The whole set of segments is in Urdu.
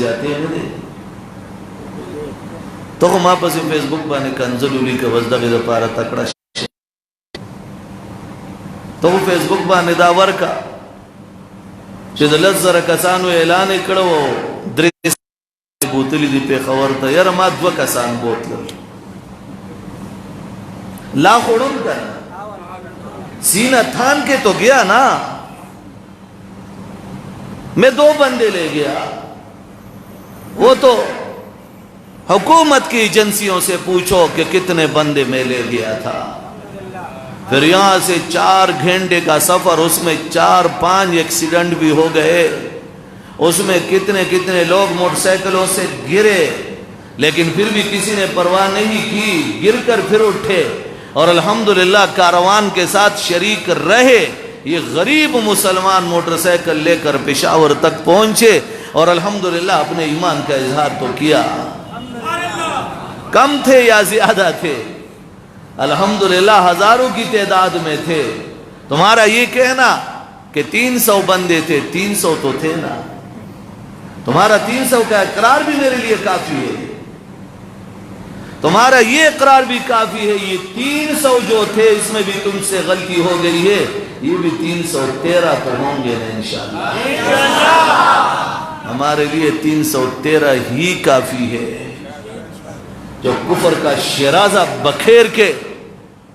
زیادہ ہے دے تو ما پسی فیس بک بانے کنزلولی کا وزدغی دا پارا تکڑا تو فیس بک بانے دا ورکا چیز لزر کسانو اعلان اکڑو دریس بوتلی دی پی خورتا یار ما دو کسان بوتل لا خوڑن کرنا سینہ تھان کے تو گیا نا میں 2 بندے لے گیا وہ تو حکومت کی ایجنسیوں سے پوچھو کہ کتنے بندے میں لے گیا تھا پھر یہاں سے 4 گھنٹے کا سفر اس میں 4-5 ایکسیڈنٹ بھی ہو گئے اس میں کتنے لوگ موٹر سائیکلوں سے گرے لیکن پھر بھی کسی نے پرواہ نہیں کی گر کر پھر اٹھے اور الحمدللہ کاروان کے ساتھ شریک رہے یہ غریب مسلمان موٹر سائیکل لے کر پشاور تک پہنچے اور الحمدللہ اپنے ایمان کا اظہار تو کیا کم تھے یا زیادہ تھے الحمدللہ ہزاروں کی تعداد میں تھے تمہارا یہ کہنا کہ 300 بندے تھے 300 تو تھے نا تمہارا 300 کا اقرار بھی میرے لیے کافی ہے تمہارا یہ اقرار بھی کافی ہے یہ 300 جو تھے اس میں بھی تم سے غلطی ہو گئی ہے یہ بھی 313 تو ہوں گے انشاءاللہ ہمارے لیے 313 ہی کافی ہے جو کفر کا شرازہ بکھیر کے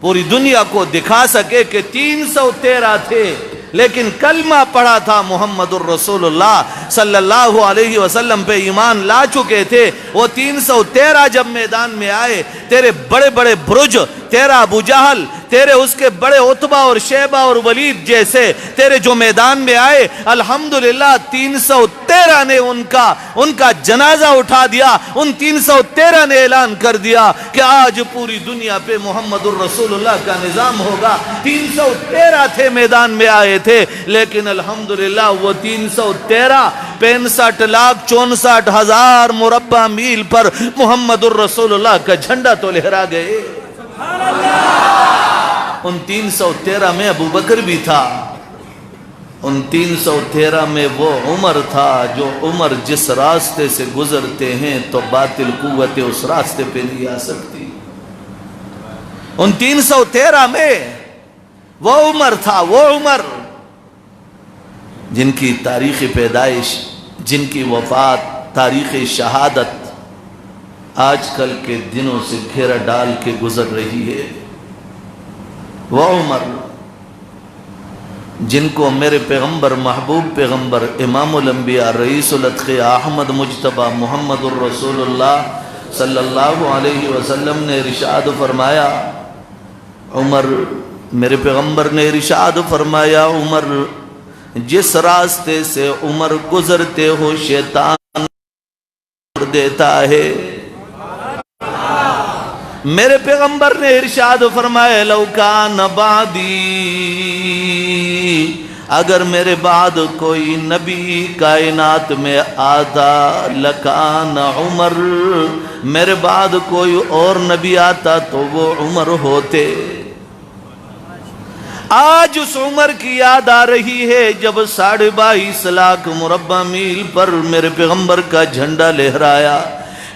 پوری دنیا کو دکھا سکے کہ 313 تھے لیکن کلمہ پڑھا تھا محمد الرسول اللہ صلی اللہ علیہ وسلم پہ ایمان لا چکے تھے وہ 313 جب میدان میں آئے تیرے بڑے بڑے برج تیرا ابو جہل تیرے اس کے بڑے عتبہ اور شیبہ اور ولید جیسے تیرے جو میدان میں آئے الحمدللہ 313 نے ان کا جنازہ اٹھا دیا ان 313 نے اعلان کر دیا کہ آج پوری دنیا پہ محمد الرسول اللہ کا نظام ہوگا 313 تھے میدان میں آئے تھے لیکن الحمدللہ وہ 313 65,64,000 مربع میل پر محمد الرسول اللہ کا جھنڈا تو لہرا گئے ان 313 میں ابو بکر بھی تھا ان 313 میں وہ عمر تھا جو عمر جس راستے سے گزرتے ہیں تو باطل قوت اس راستے پہ نہیں آ سکتی ان 313 میں وہ عمر تھا وہ عمر جن کی تاریخ پیدائش جن کی وفات تاریخ شہادت آج کل کے دنوں سے گھیرا ڈال کے گزر رہی ہے وہ عمر جن کو میرے پیغمبر محبوب پیغمبر امام الانبیاء رئیس الاتقیاء احمد مجتبی محمد الرسول اللہ صلی اللہ علیہ وسلم نے ارشاد فرمایا عمر میرے پیغمبر نے ارشاد فرمایا عمر جس راستے سے عمر گزرتے ہو شیطان دیتا ہے میرے پیغمبر نے ارشاد فرمایا لو کان بعدی اگر میرے بعد کوئی نبی کائنات میں آتا لکان عمر میرے بعد کوئی اور نبی آتا تو وہ عمر ہوتے آج اس عمر کی یاد آ رہی ہے جب 22.5 لاکھ مربع میل پر میرے پیغمبر کا جھنڈا لہرایا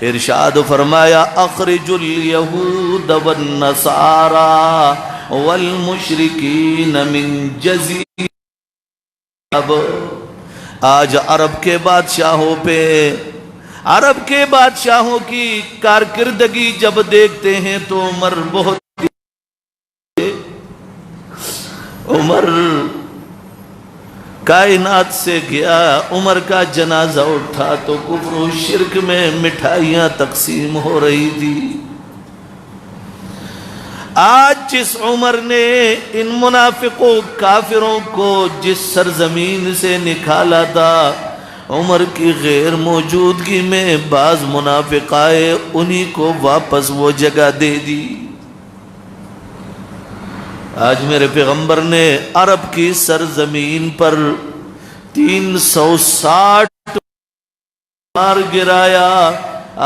ارشاد فرمایا اخرج الیہود والنصارى والمشرکین من جزیر اب آج عرب کے بادشاہوں پہ عرب کے بادشاہوں کی کارکردگی جب دیکھتے ہیں تو عمر بہت عمر کائنات سے گیا عمر کا جنازہ اٹھا تو کفر و شرک میں مٹھائیاں تقسیم ہو رہی تھی آج جس عمر نے ان منافقوں کافروں کو جس سرزمین سے نکالا تھا عمر کی غیر موجودگی میں بعض منافق آئے انہی کو واپس وہ جگہ دے دی آج میرے پیغمبر نے عرب کی سرزمین پر 360 مار گرایا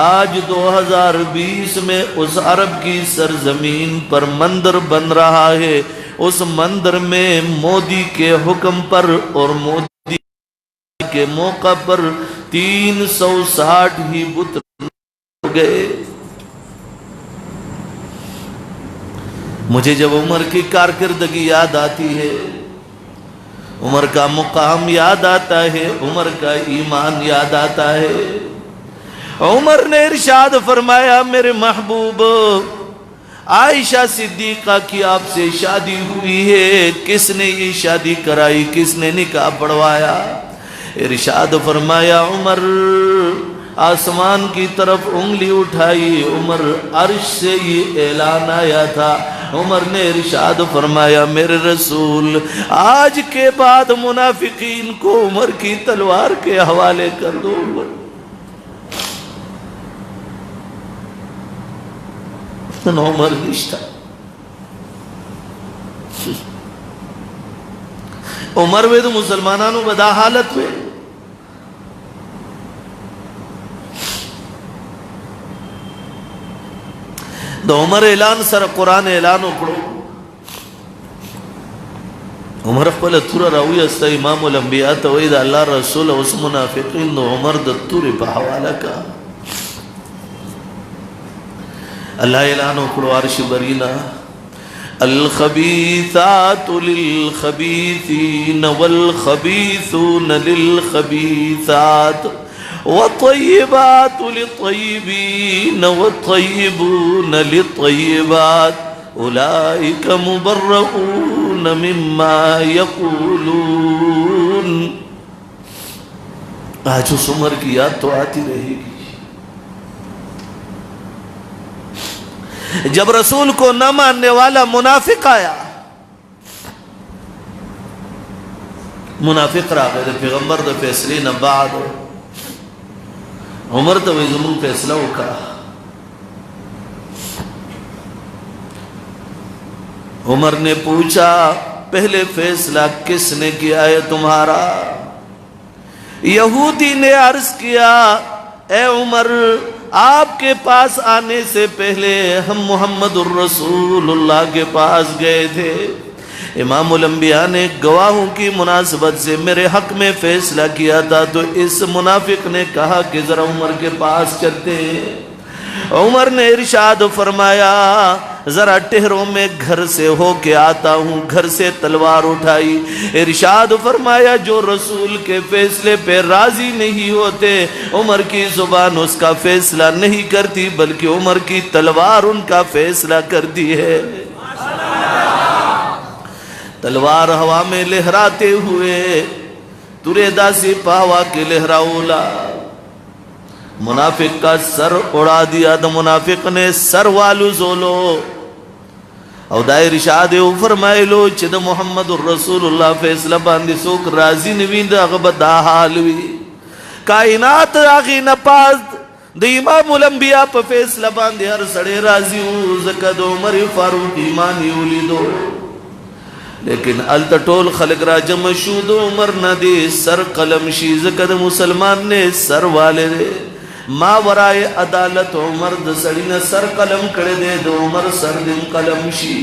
آج 2020 میں اس عرب کی سرزمین پر مندر بن رہا ہے اس مندر میں مودی کے حکم پر اور مودی کے موقع پر 360 ہی بت ہو گئے۔ مجھے جب عمر کی کارکردگی یاد آتی ہے، عمر کا مقام یاد آتا ہے، عمر کا ایمان یاد آتا ہے۔ عمر نے ارشاد فرمایا، میرے محبوب عائشہ صدیقہ کی آپ سے شادی ہوئی ہے، کس نے یہ شادی کرائی، کس نے نکاح پڑھوایا؟ ارشاد فرمایا، عمر آسمان کی طرف انگلی اٹھائی، عمر عرش سے یہ اعلان آیا تھا، عمر نے ارشاد فرمایا، میرے رسول آج کے بعد منافقین کو عمر کی تلوار کے حوالے کر دو۔ عمر رشتہ عمر وے تو مسلمانانو بدا حالت وے، دو عمر اعلان سر قرآن اعلان اکڑو، عمر پل تھورا راوی استا امام الانبیاء توید اللہ رسول اس منافقین دو عمر دتوری پا حوالہ کا اللہ اعلان اکڑو عرش برینا، الخبیثات للخبیثین والخبیثون للخبیثات والطیبات للطیبین والطیبون للطیبات اولئک مبرؤون مما یقولون۔ آج اس عمر کی یاد تو آتی رہے گی جب رسول کو نہ ماننے والا منافق آیا، منافق را گئے پیغمبر دا فیصلے نہ بعد عمر تو زمون فیصلہ کا عمر نے پوچھا، پہلے فیصلہ کس نے کیا ہے تمہارا؟ یہودی نے عرض کیا، اے عمر آپ کے پاس آنے سے پہلے ہم محمد الرسول اللہ کے پاس گئے تھے، امام الانبیاء نے گواہوں کی مناسبت سے میرے حق میں فیصلہ کیا تھا، تو اس منافق نے کہا کہ ذرا عمر کے پاس چلتے ہیں۔ عمر نے ارشاد فرمایا، ذرا ٹہروں میں گھر سے ہو کے آتا ہوں، گھر سے تلوار اٹھائی، ارشاد فرمایا جو رسول کے فیصلے پہ راضی نہیں ہوتے عمر کی زبان اس کا فیصلہ نہیں کرتی، بلکہ عمر کی تلوار ان کا فیصلہ کرتی ہے۔ تلوار ہوا میں لہراتے ہوئے تورے داسی پاوا کے لہراؤلا منافق کا سر اڑا دیا، تو منافق نے سر والو زولو او دائر ارشاد او فرمائے لو چد محمد الرسول اللہ فیصلہ باندی سوک راضی نوین دا غبت دا حالوی کائنات آغی نپاز دا امام الانبیاء پا فیصلہ باندی ہر سڑے راضی ہوں زکد عمر فاروق ایمانی اولی دو، لیکن التٹول خلق را جمع شود عمر نہ دے سر قلم شی زکد مسلمان نے سر والے دے ما ورائے عدالت عمر دسڑینا سر قلم کڑے دے دو عمر سر دن قلم شی۔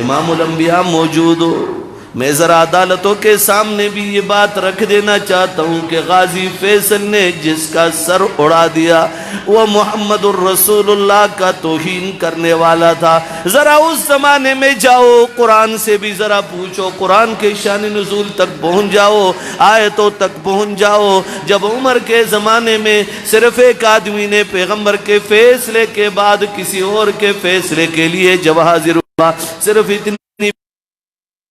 امام الانبیاء موجود ہو، میں ذرا عدالتوں کے سامنے بھی یہ بات رکھ دینا چاہتا ہوں کہ غازی فیصل نے جس کا سر اڑا دیا وہ محمد الرسول اللہ کا توہین کرنے والا تھا۔ ذرا اس زمانے میں جاؤ، قرآن سے بھی ذرا پوچھو، قرآن کے شان نزول تک پہنچ جاؤ، آیتوں تک پہنچ جاؤ۔ جب عمر کے زمانے میں صرف ایک آدمی نے پیغمبر کے فیصلے کے بعد کسی اور کے فیصلے کے لیے جب حاضر ہوا، صرف اتنی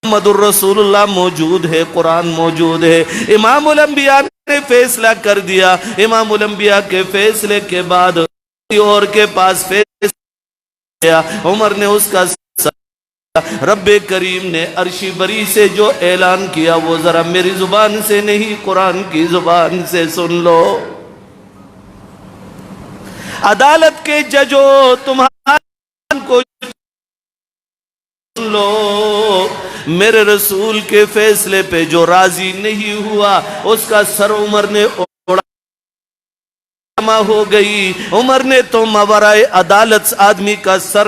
محمد الرسول اللہ موجود ہے، قرآن موجود ہے، امام الانبیاء نے فیصلہ کر دیا۔ امام الانبیاء کے فیصلے کے بعد کسی اور کے پاس فیصلہ کیا، عمر نے اس کا رب کریم نے عرش بری سے جو اعلان کیا وہ ذرا میری زبان سے نہیں قرآن کی زبان سے سن لو۔ عدالت کے ججو تمہارے کو سن لو، میرے رسول کے فیصلے پہ جو راضی نہیں ہوا اس کا سر عمر نے اڑا ہو گئی۔ عمر نے تو ماورائے عدالت آدمی کا سر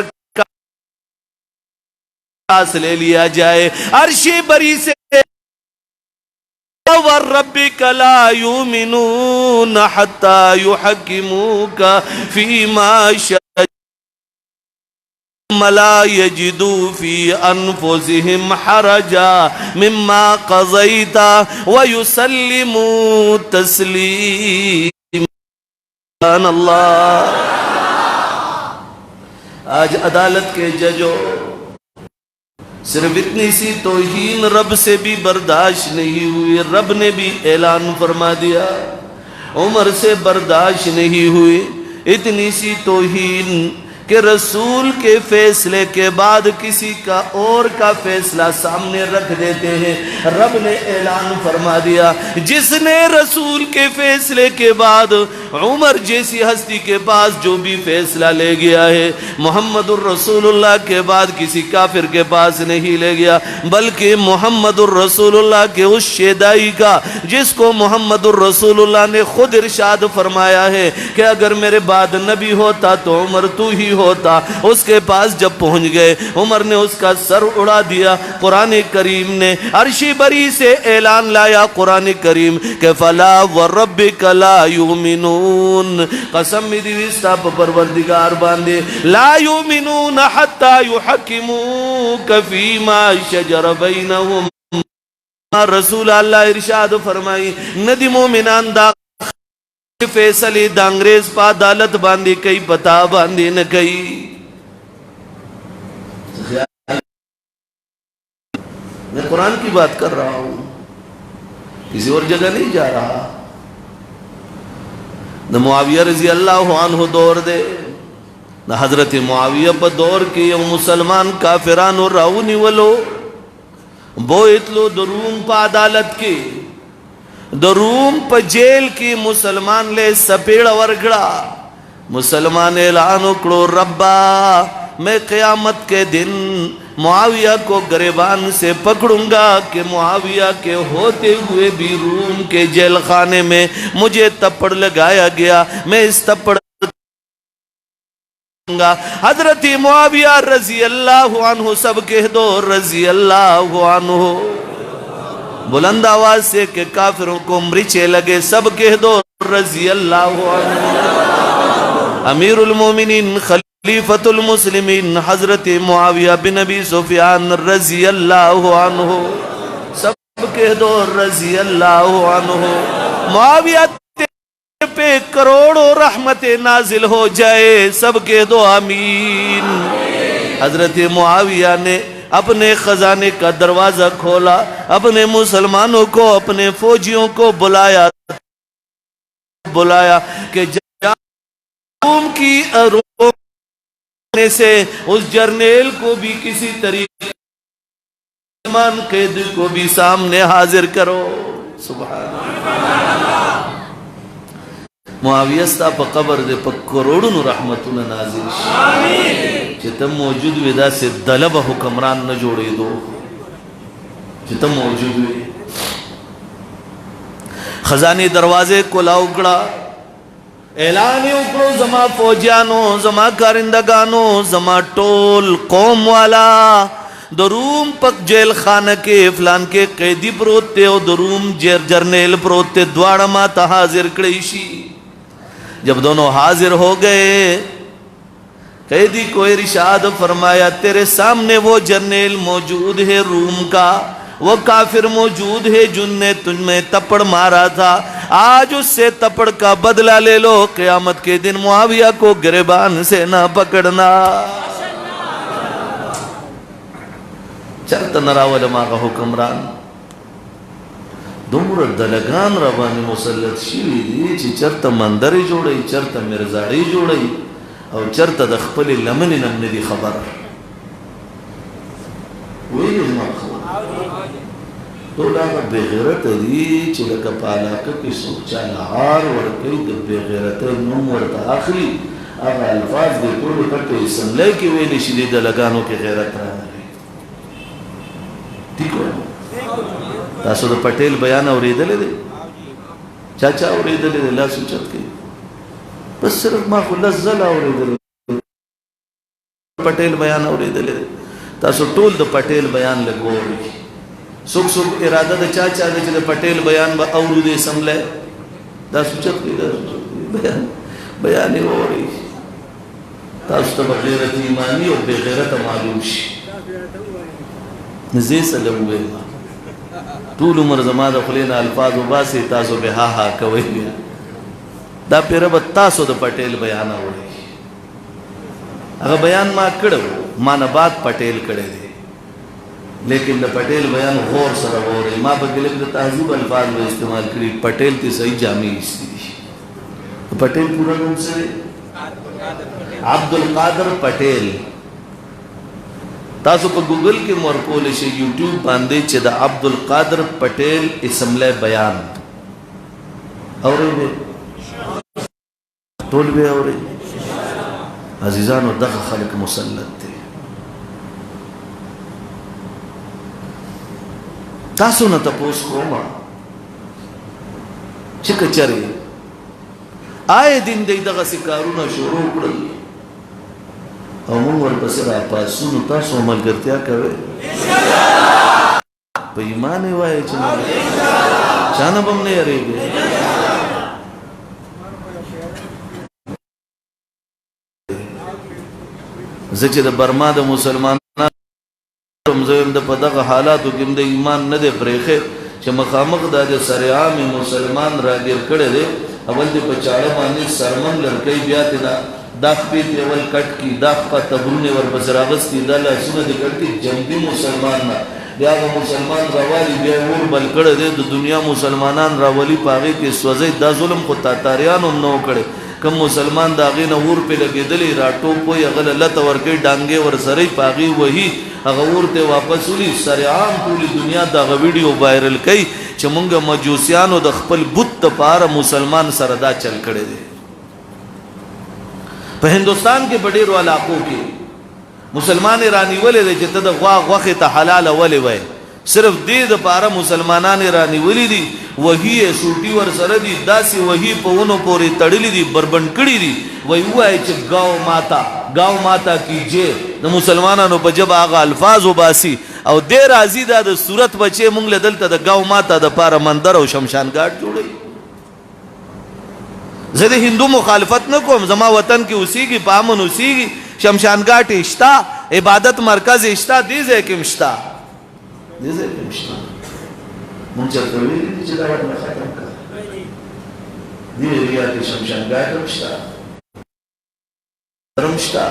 لے لیا جائے، عرش بری سے وَرَبِّكَ لَا يُؤْمِنُونَ حَتَّى يُحَكِّمُوكَ فِيمَا شَجَرَ لَا يَجِدُوا فِي أَنفُسِهِمْ حَرَجًا مِمَّا قَضَيْتَ وَيُسَلِّمُوا تَسْلِيمًا. سبحان اللہ. آج عدالت کے ججوں صرف اتنی سی توہین رب سے بھی برداشت نہیں ہوئی. رب نے بھی اعلان فرما دیا. عمر سے برداشت نہیں ہوئی اتنی سی توہین کہ رسول کے فیصلے کے بعد کسی کا اور کا فیصلہ سامنے رکھ دیتے ہیں. رب نے اعلان فرما دیا جس نے رسول کے فیصلے کے بعد عمر جیسی ہستی کے پاس جو بھی فیصلہ لے گیا ہے محمد الرسول اللہ کے بعد کسی کافر کے پاس نہیں لے گیا بلکہ محمد الرسول اللہ کے اس شیدائی کا جس کو محمد الرسول اللہ نے خود ارشاد فرمایا ہے کہ اگر میرے بعد نبی ہوتا تو عمر تو ہی ہوتا. اس کے پاس جب پہنچ گئے عمر نے اس کا سر اڑا دیا. قرآن کریم نے عرشی بری سے اعلان لایا قرآن کریم کہ فلا وربک لا یؤمنون. قسم میری وستا پروردگار باندے لا یؤمنون حتی یحکموک فیما شجر بینہم. رسول اللہ ارشاد فرمائی ندی مومنان دا فیصلی دا انگریز پا عدالت باندھی کئی پتا باندھی نہ کئی. میں قرآن کی بات کر رہا ہوں کسی اور جگہ نہیں جا رہا. نہ معاویہ رضی اللہ عنہ دور دے نہ حضرت معاویہ پا دور کی مسلمان کافران و راونی ولو بو اتلو دروم پا عدالت کی دروم پا جیل کی مسلمان لے سپیڑ ورگڑا. مسلمان اعلان اکڑو ربا میں قیامت کے دن معاویہ کو گریبان سے پکڑوں گا کہ معاویہ کے ہوتے ہوئے بھی روم کے جیل خانے میں مجھے تپڑ لگایا گیا میں اس تپڑ گا. حضرت معاویہ رضی اللہ عنہ سب کہہ دو رضی اللہ عنہ. بلند آواز سے کہ کافروں کو مرچے لگے سب کہہ دو رضی اللہ عنہ. امیر المومنین خلیفۃ المسلمین حضرت معاویہ بن ابی سفیان رضی اللہ عنہ سب کہہ دو رضی اللہ عنہ. معاویہ پہ کروڑوں رحمت نازل ہو جائے سب کہہ دو آمین. حضرت معاویہ نے اپنے خزانے کا دروازہ کھولا اپنے مسلمانوں کو اپنے فوجیوں کو بلایا کہ روم کی روم سے اس جرنیل کو بھی کسی طریقے مسلمان قید کو بھی سامنے حاضر کرو. سبحان اللہ. معاویہ ستا پا قبر دے پا کروڑن رحمتون نازل چیتا موجود ویدہ سے دلب حکمران نہ جوڑے دو چیتا موجود وی خزانی دروازے کو لاؤکڑا اعلانی اکڑو زما فوجیانو زما کارندگانو زما ٹول قوم والا دروم پک جیل خانہ کے فلان کے قیدی پروتے او دروم جرنیل پروتے دوارا ماتا حاضر کڑیشی. جب دونوں حاضر ہو گئے قیدی کو ارشاد فرمایا تیرے سامنے وہ جرنیل موجود ہے روم کا وہ کافر موجود ہے جن نے تجھ میں تپڑ مارا تھا آج اس سے تپڑ کا بدلہ لے لو قیامت کے دن معاویہ کو گریبان سے نہ پکڑنا. چرت نراول ماغا حکمران دمر دلگان ربانی مسلط شیوی دی چی چرت مندری جوڑی چرت مرزاڑی جوڑی او چرت دخپلی لمنی نمنی دی خبر ویلی ما خبر تو لاغا بے غیرت دی چی لکا پالاکا کی سوک چالہار ورکی دی بے غیرت نم ورطا آخری آغا الفاظ دی کل کٹو اسم لے کی ویلی شدی دلگانوں کی غیرت رہا ہے. ٹھیک ہے تاسو دا پٹیل بیان اوریدلے دے چاچا اوریدلے دے لا سوچت کے بس صرف ما خو لزل اوریدلے پٹیل بیان اوریدلے دے تاسو ټول دا پٹیل بیان لگو سوک سوک ارادہ دا چاچا دا چلے پٹیل بیان با اولو دے سملے دا سوچت کی دا سوچت کی بیانی ہو رہی تاسو تا بغیرت ایمانی و بغیرت معلوم شی نزی سلم ہوئے طول عمر زمان دا خلین الفاظ و باسی تاسو بے ہا ہا کوئی بیا دا پیر با تاسو دا پٹیل بیانا ہو رہی اگر بیان ما کڑو ما نبات پٹیل کڑے دے لیکن دا پٹیل بیان غور سر ہو رہی ما بگلے دا تحضیب الفاظ میں استعمال کری پٹیل تی صحیح جامعی استی دی پٹیل پورا نام سے عبدالقادر پٹیل تاسو پا گوگل کے مرکول شے یوٹیوب باندے چھے دا عبدالقادر پٹیل اسملے بیان اور بے ٹول بے اور عزیزان و دغ خلق مسلط تھے تاسو نا تپوس کوما چک چرے آئے دن دی دغا سکارونا شروع کرل او مون ورپس را پاسونو تاسو عمل کرتیا کوئے پا ایمان وائے چانا بم نے ارے گئے زچے دا برما دا مسلمان رمزویم دا پدق حالاتو کم دا ایمان ندے پریخے چھ مخامق دا دا سریعامی مسلمان را گیر کڑے دے اول دے پچاڑا مانی سرمن لڑکئی بیاتی دا داخ پیتی اول کٹ کی داخ پا تبرونے ور بسراغس کی دا لحسونہ دے کٹ کی جنبی مسلمان نا بیاغا مسلمان راوالی بیا اور بل کڑے دے دنیا مسلمانان راوالی پاگی کے سوزی دا ظلم خود تاتاریان ہم نو کڑے کم مسلمان دا غین اور پہ لگے دلی راٹو پوئی اغل اللہ تورکی ڈانگے ور سری پاگی وہی اغور تے واپس ہولی سر عام پولی دنیا دا ویڈیو وائرل کئی چھ منگا مجوسیانو دا خپل بت پارا مسلمان سردا چل کڑے دے پہ ہندوستان کے بڑے رو علاقوں کے مسلمان ایرانی ولے دے چھتا دا غوخ تا حلال ولے وے صرف دید پارا مسلمانان ایرانی ولی دی وہی ہے سوٹی ور سردی دا سی وہی پونو پوری تڑلی دی بربند کڑی دی وہی ہوا ہے چھ گاؤں ماتا کی جے دا مسلمانانو پا جب آغا الفاظ و باسی او دیر آزی دا دا صورت بچے منگل دلتا دا گاؤں ماتا دا پارا مندر و شمشان گاٹ جوڑی زید ہندو مخالفت نکو زما وطن کی اسی کی پامن اسی کی شمشان گاٹ اشتا عبادت مرکز اشتا دیزے کم اشتا دیزے کم اشتا منچر تولی دی چلا وقت میں ختم کر دیوے ریا کی شمشان گاٹ رمشتا رمشتا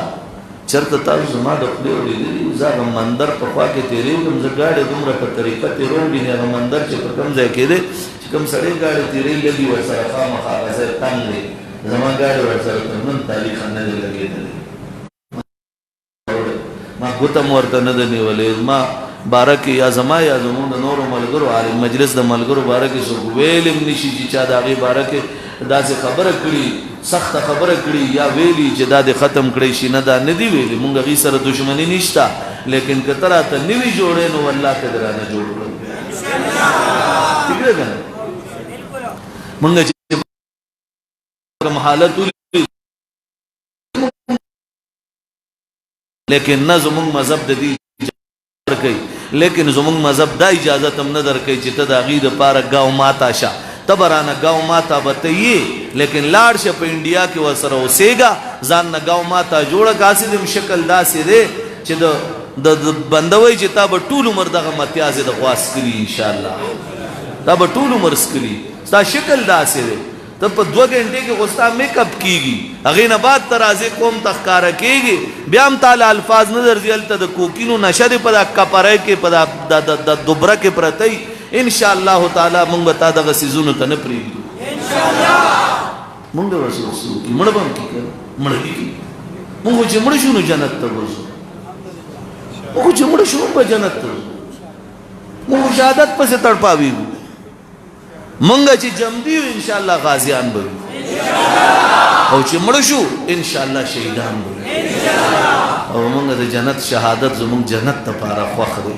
چرت تاو زما دخلی و لیدی زاغ مندر پخوا کے تیرے کم زا گاڑی دم رکا طریقہ تیرون بھی نیغا مندر چکر کم زی کے دے چکم سڑے گاڑی تیرے لگی ورسر خام خواہ زی تنگ دے زمان گاڑی ورسر تنگن تاریخ ندے لگے دے ما گتم ورطا ندنی ولی ما بارکی یا زما یا زمون نور ملگرو عالم مجلس دا ملگرو بارکی سو ویلم نشی چی چا داغی بارکی دا سے خبر کری سخت خبر کری یا ویلی چی دا دے ختم کری شی ندا ندی ویلی منگا غی سر دشمنی نشتا لیکن کترا تا نوی جوڑے نو اللہ کے درانا جوڑ کر ٹھیک ہے گا منگا چی کم حالتو لیکن نہ زمونگ مذہب دی لیکن زمونگ مذہب دا اجازت ہم ندر کئی چی تا دا غید پارا گاؤں ماتا شا تبرانا گاؤں ماتا بتائیے لیکن لاڑ شا پا انڈیا کی وصر ہو سیگا زاننا گاؤں ماتا جوڑا کاسی دم شکل دا سی دے چی دا بندوئی چی تا با طول عمر دا غمتیازی دا خواست کری انشاءاللہ تا با طول عمر سکری تا شکل دا سی دے تب پا 2 گھنٹے کی غسطہ میک اپ کی گی اغین بعد ترازی قوم تخکارا کی گی بیام تالا الفاظ نظر زیالتا دا کوکینو نشد پا دا کپرے کے پا دا دبرہ کے پرتائی انشاءاللہ تعالی منگ بتا دا غسیزونو تا نپری گی منگ دا رسول کی مڑبام کی کر مڑگی کی منگو چی مڑشونو جنت تا گوزو منگو چی مڑشونو پا جنت تا گوزو منگو شہادت پا سے تڑپاوی گو منگا چی جمدیو انشاءاللہ غازیان بگو او چی مڑشو انشاءاللہ شہیدان بگو او منگا دا جنت شہادت زمان جنت تا پارا خوخ دے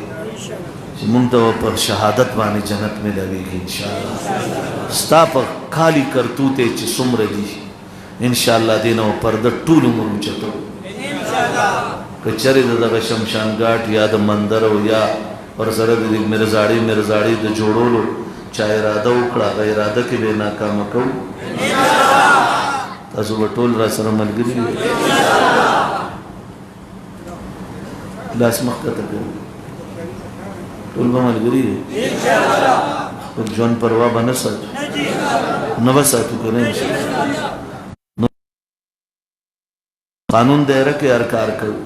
منگ دا پر شہادت بانی جنت میں لگے گی انشاءاللہ ستا پر کھالی کرتوتے چی سمر دی انشاءاللہ دینا پردہ طول عمر چتو کچری دا دا شمشان گاٹ یا دا مندر یا اور سره د مرزاړي د جوړولو چا اراده وکړه هغه اراده کې به ناکامه کوو تاسو به ټول را سره ملګري یئ لاس مخکته کوو ټول به ملګري یئ خپل ژوند پروا به نه ساتو نه به ساتو که نه قانون دایره کې هر کار کوو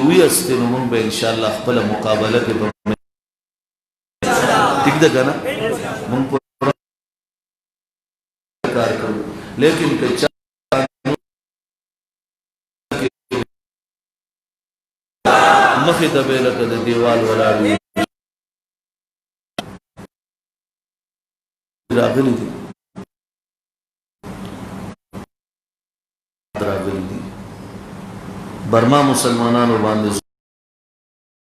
وی استی نو مونږ به انشاءالله خپله مقابله کې به ٹھیک ده که نه مونږ پوره کار کوو لیکن که چا مخې ته به لکه د دیوال ولاړ وي راغلي دي برما مسلمانانو باندې